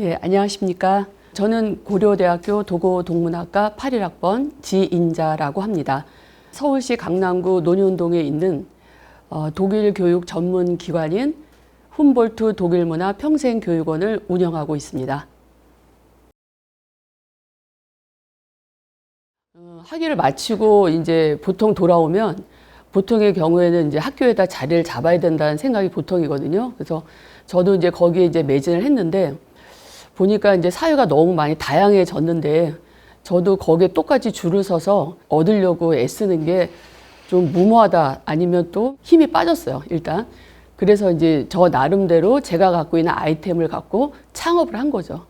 예, 안녕하십니까. 저는 고려대학교 도고동문학과 81학번 지인자라고 합니다. 서울시 강남구 논현동에 있는 독일 교육 전문 기관인 훔볼트 독일문화 평생교육원을 운영하고 있습니다. 학위를 마치고 이제 보통 돌아오면 보통의 경우에는 이제 학교에다 자리를 잡아야 된다는 생각이 보통이거든요. 그래서 저도 이제 거기에 이제 매진을 했는데 보니까 이제 사회가 너무 많이 다양해졌는데 저도 거기에 똑같이 줄을 서서 얻으려고 애쓰는 게 좀 무모하다 아니면 또 힘이 빠졌어요, 일단. 그래서 이제 저 나름대로 제가 갖고 있는 아이템을 갖고 창업을 한 거죠.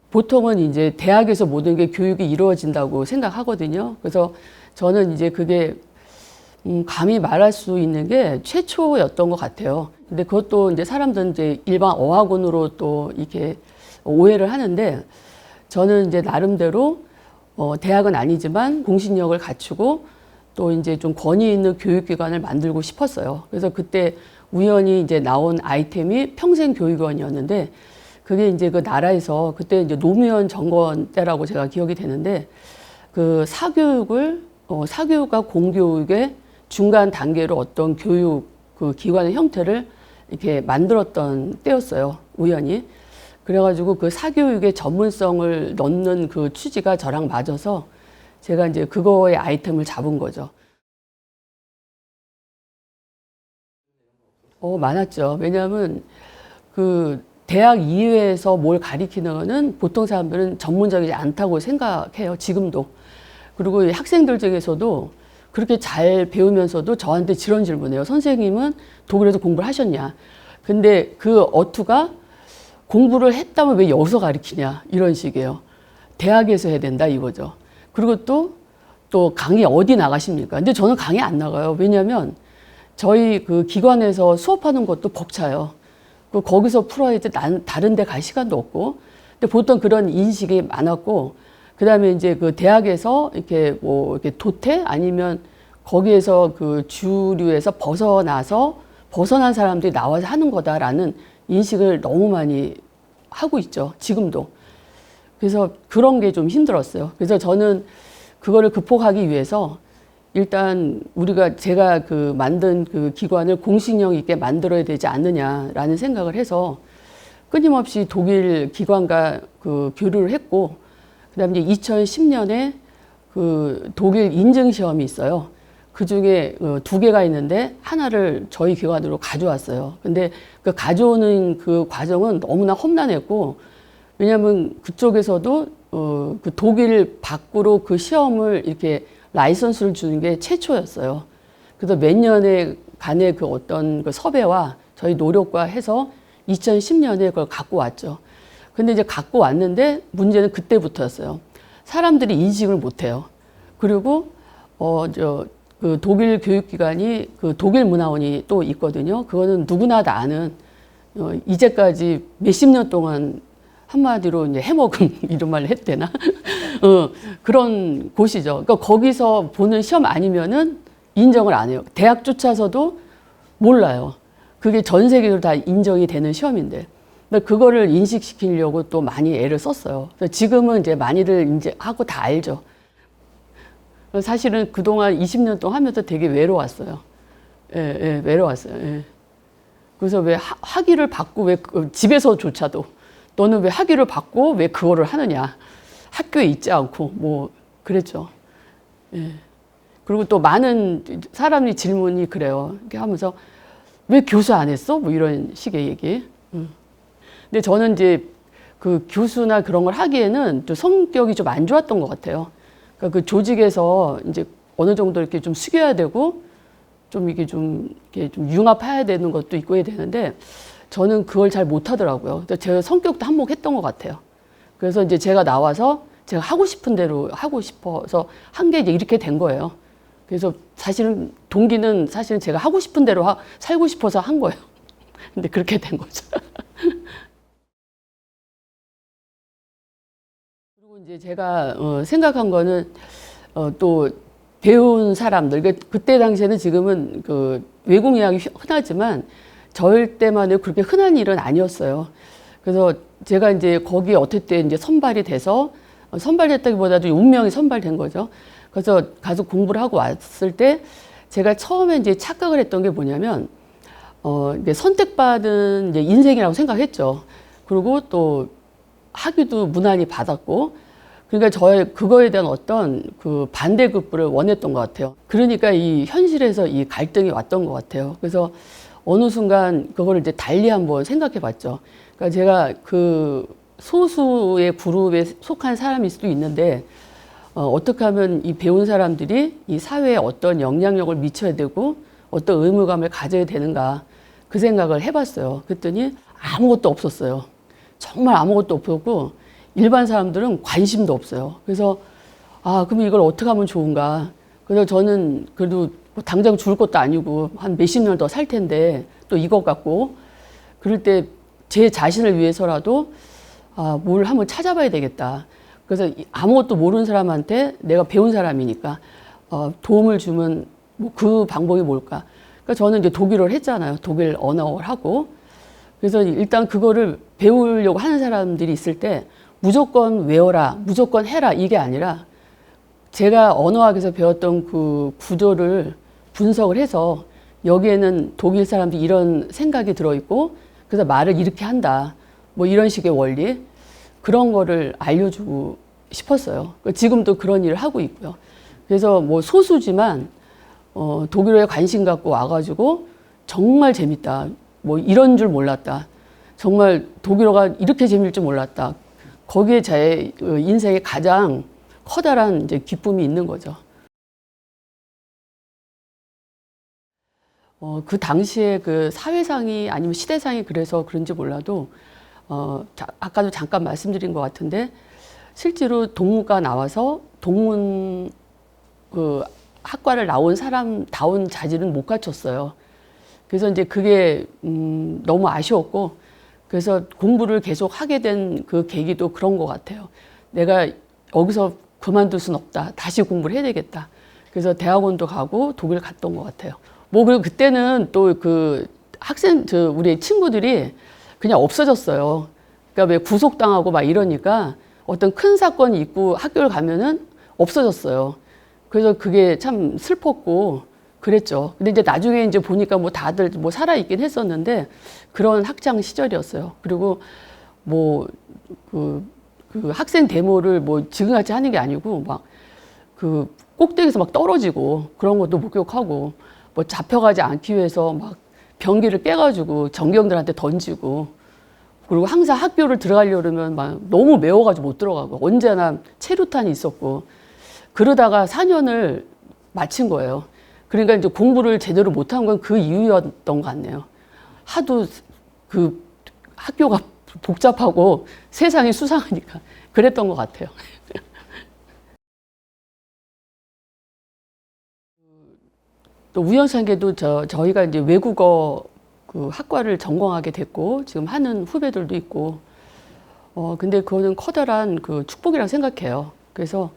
보통은 이제 대학에서 모든 게 교육이 이루어진다고 생각하거든요. 그래서 저는 이제 그게 감히 말할 수 있는 게 최초였던 것 같아요. 근데 그것도 이제 사람들은 이제 일반 어학원으로 또 이렇게 오해를 하는데 저는 이제 나름대로 대학은 아니지만 공신력을 갖추고 또 이제 좀 권위 있는 교육기관을 만들고 싶었어요. 그래서 그때 우연히 이제 나온 아이템이 평생교육원이었는데 그게 이제 그 나라에서 그때 이제 노무현 정권 때라고 제가 기억이 되는데 그 사교육과 공교육의 중간 단계로 어떤 교육 그 기관의 형태를 이렇게 만들었던 때였어요. 우연히. 그래가지고 그 사교육의 전문성을 넣는 그 취지가 저랑 맞아서 제가 이제 그거의 아이템을 잡은 거죠. 많았죠. 왜냐하면 그 대학 이외에서 뭘 가리키는 거는 보통 사람들은 전문적이지 않다고 생각해요. 지금도. 그리고 학생들 중에서도 그렇게 잘 배우면서도 저한테 이런 질문해요. 선생님은 독일에서 공부를 하셨냐? 근데 그 어투가 공부를 했다면 왜 여기서 가르치냐? 이런 식이에요. 대학에서 해야 된다 이거죠. 그리고 또 강의 어디 나가십니까? 근데 저는 강의 안 나가요. 왜냐하면 저희 그 기관에서 수업하는 것도 벅차요. 거기서 풀어야지 다른 데 갈 시간도 없고. 근데 보통 그런 인식이 많았고, 그 다음에 이제 그 대학에서 이렇게 뭐 이렇게 도태 아니면 거기에서 그 주류에서 벗어난 사람들이 나와서 하는 거다라는 인식을 너무 많이 하고 있죠. 지금도. 그래서 그런 게 좀 힘들었어요. 그래서 저는 그거를 극복하기 위해서 일단 제가 그 만든 그 기관을 공신력 있게 만들어야 되지 않느냐라는 생각을 해서 끊임없이 독일 기관과 그 교류를 했고, 그 다음에 2010년에 그 독일 인증 시험이 있어요. 그 중에 2개가 있는데 하나를 저희 기관으로 가져왔어요. 근데 그 가져오는 그 과정은 너무나 험난했고, 왜냐하면 그쪽에서도 그 독일 밖으로 그 시험을 이렇게 라이선스를 주는 게 최초였어요. 그래서 몇 년에 간의 그 어떤 그 섭외와 저희 노력과 해서 2010년에 그걸 갖고 왔죠. 근데 이제 갖고 왔는데 문제는 그때부터였어요. 사람들이 인식을 못해요. 그리고 그 독일 교육기관이 그 독일 문화원이 또 있거든요. 그거는 누구나 다 아는 이제까지 몇십 년 동안 한마디로 이제 해먹은 이런 말을 했대나 그런 곳이죠. 그러니까 거기서 보는 시험 아니면은 인정을 안 해요. 대학 쫓아서도 몰라요. 그게 전 세계로 다 인정이 되는 시험인데. 그거를 인식시키려고 또 많이 애를 썼어요. 지금은 이제 많이들 이제 하고 다 알죠. 사실은 그동안 20년 동안 하면서 되게 외로웠어요. 예, 외로웠어요. 예. 그래서 왜 학위를 받고 왜 집에서조차도 너는 왜 학위를 받고 왜 그거를 하느냐. 학교에 있지 않고 뭐 그랬죠. 예. 그리고 또 많은 사람이 질문이 그래요. 이렇게 하면서 왜 교수 안 했어? 뭐 이런 식의 얘기. 근데 저는 이제 그 교수나 그런 걸 하기에는 좀 성격이 좀 안 좋았던 것 같아요. 그러니까 그 조직에서 이제 어느 정도 이렇게 좀 숙여야 되고 좀 이게 좀 융합해야 되는 것도 있고 해야 되는데 저는 그걸 잘 못하더라고요. 제 성격도 한몫했던 것 같아요. 그래서 이제 제가 나와서 제가 하고 싶은 대로 하고 싶어서 한 게 이제 이렇게 된 거예요. 그래서 사실은 동기는 사실은 제가 하고 싶은 대로 살고 싶어서 한 거예요. 근데 그렇게 된 거죠. 그리고 이제 제가 생각한 거는 또 배운 사람들, 그때 당시에는 지금은 그 외국 유학이 흔하지만 저희 때만 해도 그렇게 흔한 일은 아니었어요. 그래서 제가 이제 거기에 어쨌든 이제 선발이 돼서 선발됐다기보다도 운명이 선발된 거죠. 그래서 가서 공부를 하고 왔을 때 제가 처음에 이제 착각을 했던 게 뭐냐면 이제 선택받은 이제 인생이라고 생각했죠. 그리고 또 학위도 무난히 받았고, 그러니까 저의 그거에 대한 어떤 그 반대급부를 원했던 것 같아요. 그러니까 이 현실에서 이 갈등이 왔던 것 같아요. 그래서 어느 순간 그거를 이제 달리 한번 생각해 봤죠. 그러니까 제가 그 소수의 그룹에 속한 사람일 수도 있는데, 어떻게 하면 이 배운 사람들이 이 사회에 어떤 영향력을 미쳐야 되고 어떤 의무감을 가져야 되는가, 그 생각을 해봤어요. 그랬더니 아무것도 없었어요. 정말 아무것도 없었고 일반 사람들은 관심도 없어요. 그래서 그럼 이걸 어떻게 하면 좋은가. 그래서 저는 그래도 뭐 당장 죽을 것도 아니고 한 몇십 년 더 살 텐데 또 이것 갖고, 그럴 때 제 자신을 위해서라도 뭘 한번 찾아봐야 되겠다. 그래서 아무것도 모르는 사람한테 내가 배운 사람이니까 도움을 주면 뭐 그 방법이 뭘까. 그러니까 저는 이제 독일어를 했잖아요. 독일 언어를 하고. 그래서 일단 그거를 배우려고 하는 사람들이 있을 때 무조건 외워라, 무조건 해라, 이게 아니라 제가 언어학에서 배웠던 그 구조를 분석을 해서 여기에는 독일 사람들이 이런 생각이 들어있고 그래서 말을 이렇게 한다. 뭐 이런 식의 원리, 그런 거를 알려주고 싶었어요. 지금도 그런 일을 하고 있고요. 그래서 뭐 소수지만 독일어에 관심 갖고 와가지고 정말 재밌다. 뭐 이런 줄 몰랐다. 정말 독일어가 이렇게 재미일 줄 몰랐다. 거기에 제 인생에 가장 커다란 이제 기쁨이 있는 거죠. 그 당시에 그 사회상이 아니면 시대상이 그래서 그런지 몰라도 아까도 잠깐 말씀드린 것 같은데 실제로 동문과 나와서 동문 그 학과를 나온 사람다운 자질은 못 갖췄어요. 그래서 이제 그게 너무 아쉬웠고, 그래서 공부를 계속 하게 된 그 계기도 그런 것 같아요. 내가 여기서 그만둘 순 없다. 다시 공부를 해야 되겠다. 그래서 대학원도 가고 독일 갔던 것 같아요. 뭐 그리고 그때는 또 그 우리 친구들이 그냥 없어졌어요. 그러니까 왜 구속당하고 막 이러니까 어떤 큰 사건이 있고 학교를 가면은 없어졌어요. 그래서 그게 참 슬펐고 그랬죠. 근데 이제 나중에 이제 보니까 뭐 다들 뭐 살아있긴 했었는데 그런 학창 시절이었어요. 그리고 뭐 그 학생 데모를 뭐 지금같이 하는 게 아니고 막 그 꼭대기에서 막 떨어지고 그런 것도 목격하고, 뭐 잡혀가지 않기 위해서 막 변기를 깨가지고 전경들한테 던지고, 그리고 항상 학교를 들어가려면 막 너무 매워가지고 못 들어가고 언제나 체류탄이 있었고, 그러다가 4년을 마친 거예요. 그러니까 이제 공부를 제대로 못한 건 그 이유였던 것 같네요. 하도 그 학교가 복잡하고 세상이 수상하니까 그랬던 것 같아요. 또 우연찮게도 저희가 이제 외국어 그 학과를 전공하게 됐고 지금 하는 후배들도 있고, 근데 그거는 커다란 그 축복이라고 생각해요. 그래서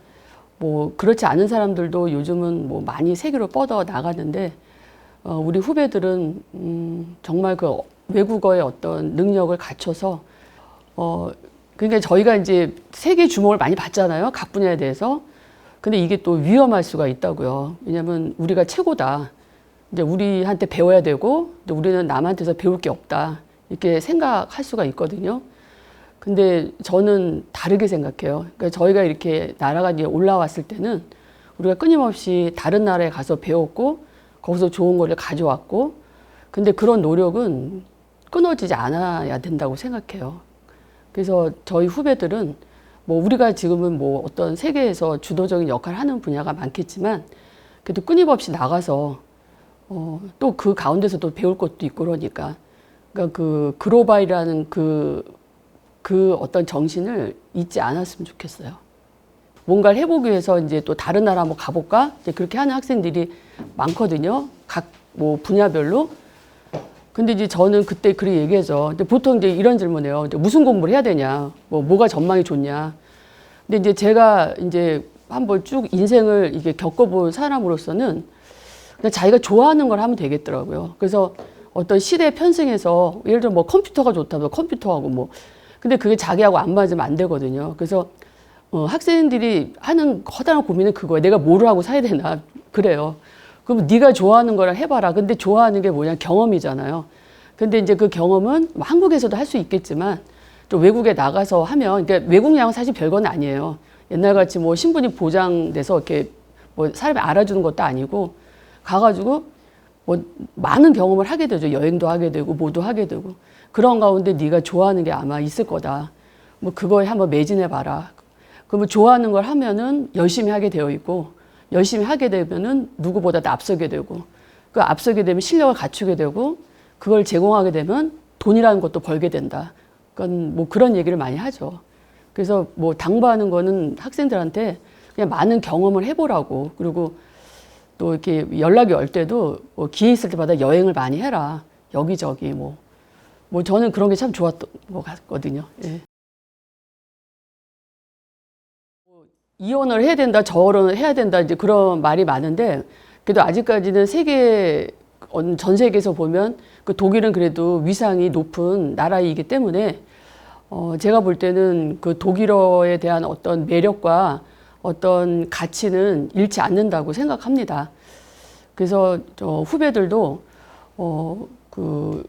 뭐 그렇지 않은 사람들도 요즘은 뭐 많이 세계로 뻗어 나가는데, 우리 후배들은 정말 그 외국어의 어떤 능력을 갖춰서 그러니까 저희가 이제 세계 주목을 많이 받잖아요. 각 분야에 대해서. 근데 이게 또 위험할 수가 있다고요. 왜냐하면 우리가 최고다. 이제 우리한테 배워야 되고 우리는 남한테서 배울 게 없다. 이렇게 생각할 수가 있거든요. 근데 저는 다르게 생각해요. 그러니까 저희가 이렇게 나라가 이제 올라왔을 때는 우리가 끊임없이 다른 나라에 가서 배웠고 거기서 좋은 거를 가져왔고, 근데 그런 노력은 끊어지지 않아야 된다고 생각해요. 그래서 저희 후배들은 뭐 우리가 지금은 뭐 어떤 세계에서 주도적인 역할을 하는 분야가 많겠지만 그래도 끊임없이 나가서 또 그 가운데서도 배울 것도 있고 그러니까 그 글로벌이라는 그 어떤 정신을 잊지 않았으면 좋겠어요. 뭔가를 해보기 위해서 이제 또 다른 나라 한번 가볼까? 이제 그렇게 하는 학생들이 많거든요. 각 뭐 분야별로. 근데 이제 저는 그때 그렇게 얘기해서 보통 이제 이런 질문해요. 이제 무슨 공부를 해야 되냐? 뭐가 전망이 좋냐? 근데 이제 제가 이제 한번 쭉 인생을 이게 겪어본 사람으로서는 그냥 자기가 좋아하는 걸 하면 되겠더라고요. 그래서 어떤 시대에 편승해서 예를 들어 뭐 컴퓨터가 좋다면 컴퓨터하고 근데 그게 자기하고 안 맞으면 안 되거든요. 그래서 학생들이 하는 커다란 고민은 그거예요. 내가 뭐를 하고 살아야 되나. 그래요. 그럼 네가 좋아하는 거랑 해봐라. 근데 좋아하는 게 뭐냐? 경험이잖아요. 근데 이제 그 경험은 뭐 한국에서도 할 수 있겠지만 또 외국에 나가서 하면, 그러니까 외국 야구는 사실 별건 아니에요. 옛날 같이 뭐 신분이 보장돼서 이렇게 뭐 사람이 알아주는 것도 아니고 가가지고 뭐 많은 경험을 하게 되죠. 여행도 하게 되고 뭐도 하게 되고. 그런 가운데 네가 좋아하는 게 아마 있을 거다. 뭐 그거에 한번 매진해 봐라. 그러면 좋아하는 걸 하면은 열심히 하게 되어 있고, 열심히 하게 되면은 누구보다도 앞서게 되고, 그 앞서게 되면 실력을 갖추게 되고, 그걸 제공하게 되면 돈이라는 것도 벌게 된다. 그건 뭐 그런 얘기를 많이 하죠. 그래서 뭐 당부하는 거는 학생들한테 그냥 많은 경험을 해보라고. 그리고 또 이렇게 연락이 올 때도 뭐 기회 있을 때마다 여행을 많이 해라. 여기저기 뭐 저는 그런 게 참 좋았던 것 같거든요. 예. 이혼을 해야 된다, 저혼을 해야 된다, 이제 그런 말이 많은데, 그래도 아직까지는 전 세계에서 보면 그 독일은 그래도 위상이 높은 나라이기 때문에, 제가 볼 때는 그 독일어에 대한 어떤 매력과 어떤 가치는 잃지 않는다고 생각합니다. 그래서 저 후배들도, 그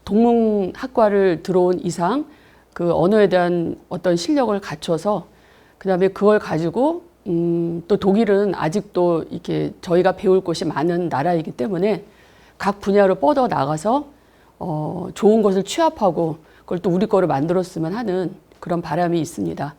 동문학과를 들어온 이상 그 언어에 대한 어떤 실력을 갖춰서 그다음에 그걸 가지고 또 독일은 아직도 이렇게 저희가 배울 곳이 많은 나라이기 때문에 각 분야로 뻗어 나가서 좋은 것을 취합하고 그걸 또 우리 거로 만들었으면 하는 그런 바람이 있습니다.